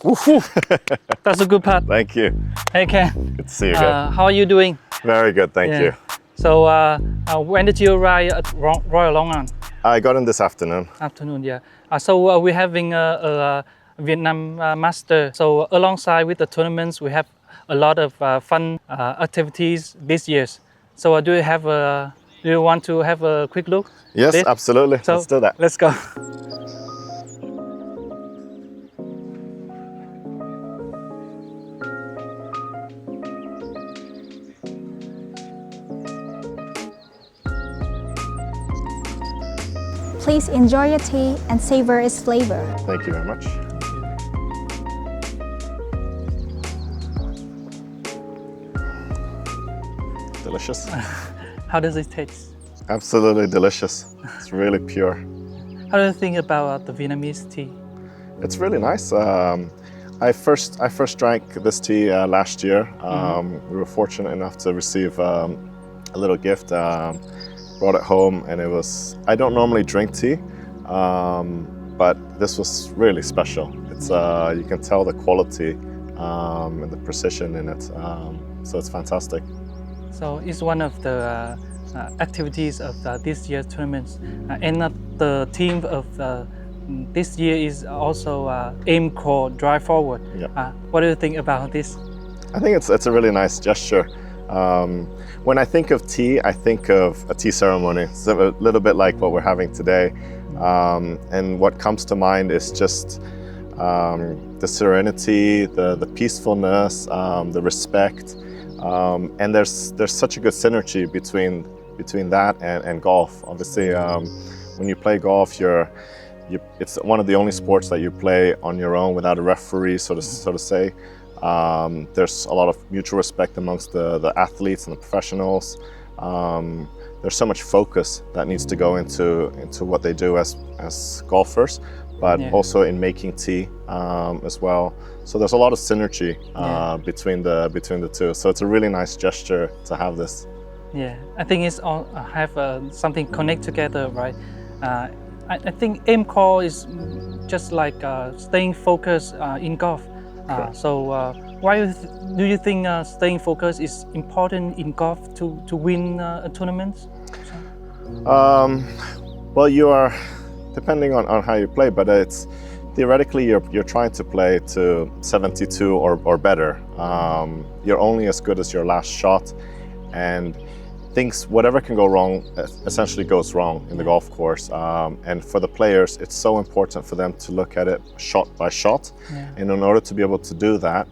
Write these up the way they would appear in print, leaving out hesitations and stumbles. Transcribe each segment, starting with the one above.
Woohoo! That's a good part. Thank you. Hey Ken, Good to see you again. how are you doing? Very good, thank you. So when did you arrive at Royal Long An? I got in this afternoon. Afternoon, yeah. So we're having a Vietnam Master. So alongside with the tournaments, we have a lot of fun activities this year. So do you want to have a quick look? Yes, This? absolutely. So Let's do that. let's go. Please enjoy your tea and savor its flavor. Thank you very much. Delicious. How does it taste? Absolutely delicious. It's really pure. How do you think about the Vietnamese tea? It's really nice. I first drank this tea last year. We were fortunate enough to receive a little gift. Brought it home, and it was. I don't normally drink tea, but this was really special. It's you can tell the quality and the precision in it. So it's fantastic. So it's one of the activities of this year's tournaments, and the theme of this year is also aim core, drive forward. Yeah. What do you think about this? I think it's a really nice gesture. When I think of tea, I think of a tea ceremony. It's a little bit like what we're having today. And what comes to mind is just the serenity, the peacefulness, the respect. And there's such a good synergy between that and golf. Obviously, when you play golf, it's one of the only sports that you play on your own without a referee, so to say. There's a lot of mutual respect amongst the athletes and the professionals. There's so much focus that needs to go into what they do as golfers, but also in making tea as well. So there's a lot of synergy between the two. So it's a really nice gesture to have this. Yeah, I think it's all have something connect together, right? I think aim core is just like staying focused in golf. So why do you think staying focused is important in golf to win a tournament? Well, you are, depending on how you play, but it's theoretically you're trying to play to 72 or better. You're only as good as your last shot, and whatever can go wrong essentially goes wrong in the golf course. And for the players, it's so important for them to look at it shot by shot. And in order to be able to do that,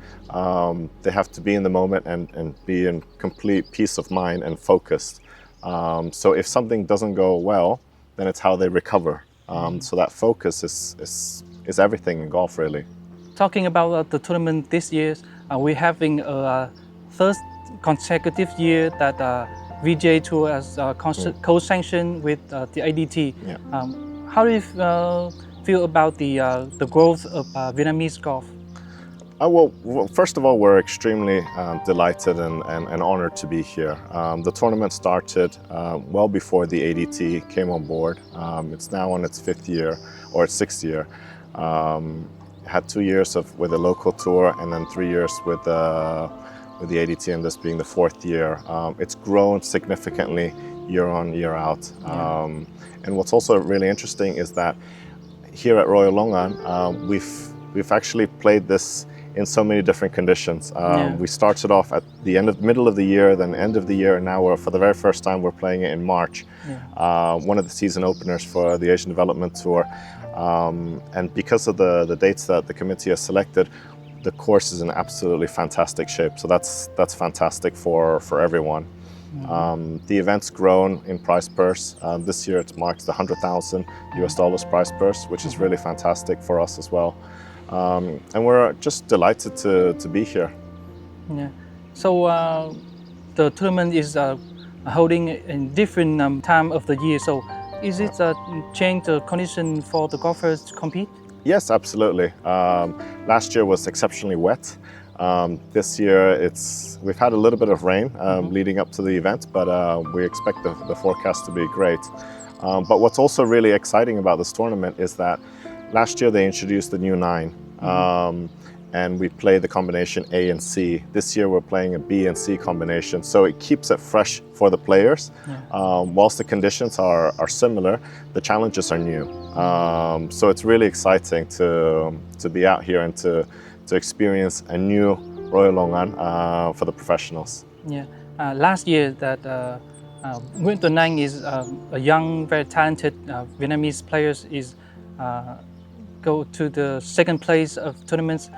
they have to be in the moment and be in complete peace of mind and focused. So if something doesn't go well, then it's how they recover. So that focus is everything in golf, really. Talking about the tournament this year, we're having a third consecutive year that VJ Tour has co-sanctioned with the ADT. How do you feel about the growth of Vietnamese golf? Well, first of all, we're extremely delighted and honored to be here. The tournament started well before the ADT came on board. It's now on its fifth year, or its sixth year. Had 2 years with a local tour, and then 3 years with the ADT, and this being the fourth year. It's grown significantly year on, year out. And what's also really interesting is that here at Royal Long An, we've actually played this in so many different conditions. We started off at the middle of the year, then end of the year, and now for the very first time we're playing it in March. One of the season openers for the Asian Development Tour. And because of the dates that the committee has selected, the course is in absolutely fantastic shape. So that's fantastic for everyone. The event's grown in prize purse. This year it marks the $100,000 prize purse, which is really fantastic for us as well. And we're just delighted to be here. So the tournament is holding in different time of the year. So is it change the condition for the golfers to compete? Yes, absolutely. Last year was exceptionally wet. This year we've had a little bit of rain leading up to the event, but we expect the forecast to be great. But what's also really exciting about this tournament is that last year they introduced the new 9. and we play the combination A and C. This year we're playing a B and C combination, so it keeps it fresh for the players. Whilst the conditions are similar, the challenges are new. So it's really exciting to be out here and to experience a new Royal Longan for the professionals. Yeah. Last year that Nguyễn Tuấn Anh is a young, very talented Vietnamese player is go to the second place of tournaments.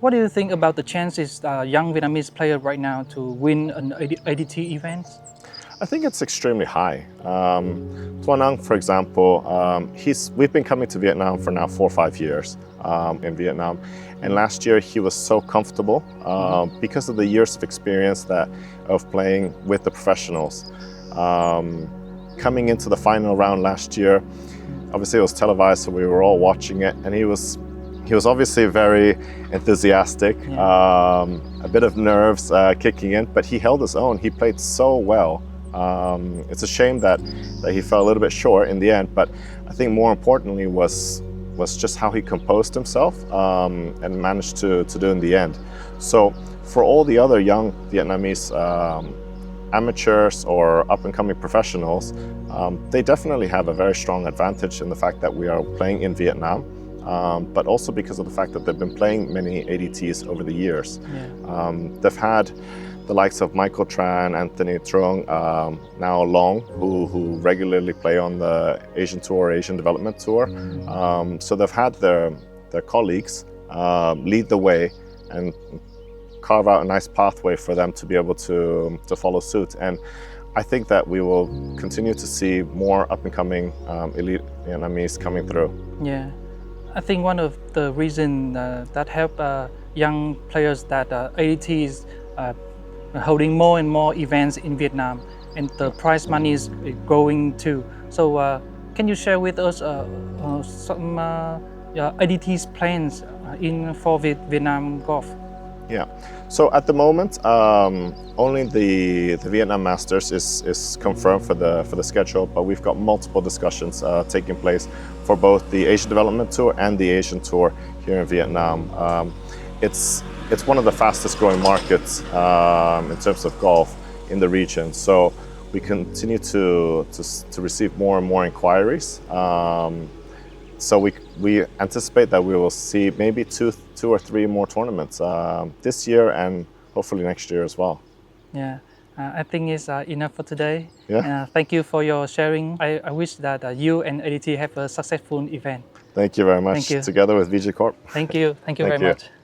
What do you think about the chances young Vietnamese player right now to win an ADT event? I think it's extremely high. Tuan Anh, for example, we've been coming to Vietnam for now 4 or 5 years in Vietnam, and last year he was so comfortable because of the years of experience of playing with the professionals. Coming into the final round last year, obviously it was televised, so we were all watching it, and he was obviously very enthusiastic, a bit of nerves kicking in, but he held his own. He played so well. It's a shame that he fell a little bit short in the end, but I think more importantly was just how he composed himself and managed to do in the end. So for all the other young Vietnamese amateurs or up-and-coming professionals, they definitely have a very strong advantage in the fact that we are playing in Vietnam, but also because of the fact that they've been playing many ADTs over the years. They've had the likes of Michael Tran, Anthony Trung, now Long, who regularly play on the Asian Tour, Asian Development Tour. So they've had their colleagues lead the way and carve out a nice pathway for them to be able to follow suit. And I think that we will continue to see more up-and-coming elite Vietnamese coming through. Yeah, I think one of the reasons that help young players that ADT is holding more and more events in Vietnam, and the prize money is growing too. So can you share with us some ADT's plans for Vietnam golf? Yeah, so at the moment, only the Vietnam Masters is confirmed for the schedule, but we've got multiple discussions taking place for both the Asian Development Tour and the Asian Tour here in Vietnam. It's one of the fastest growing markets in terms of golf in the region, so we continue to receive more and more inquiries. So we anticipate that we will see maybe two or three more tournaments this year and hopefully next year as well. Yeah, I think it's enough for today. Yeah. Thank you for your sharing. I wish that you and ADT have a successful event. Thank you very much. Thank you. Together with VG Corp. Thank you. Thank you Thank very you. much.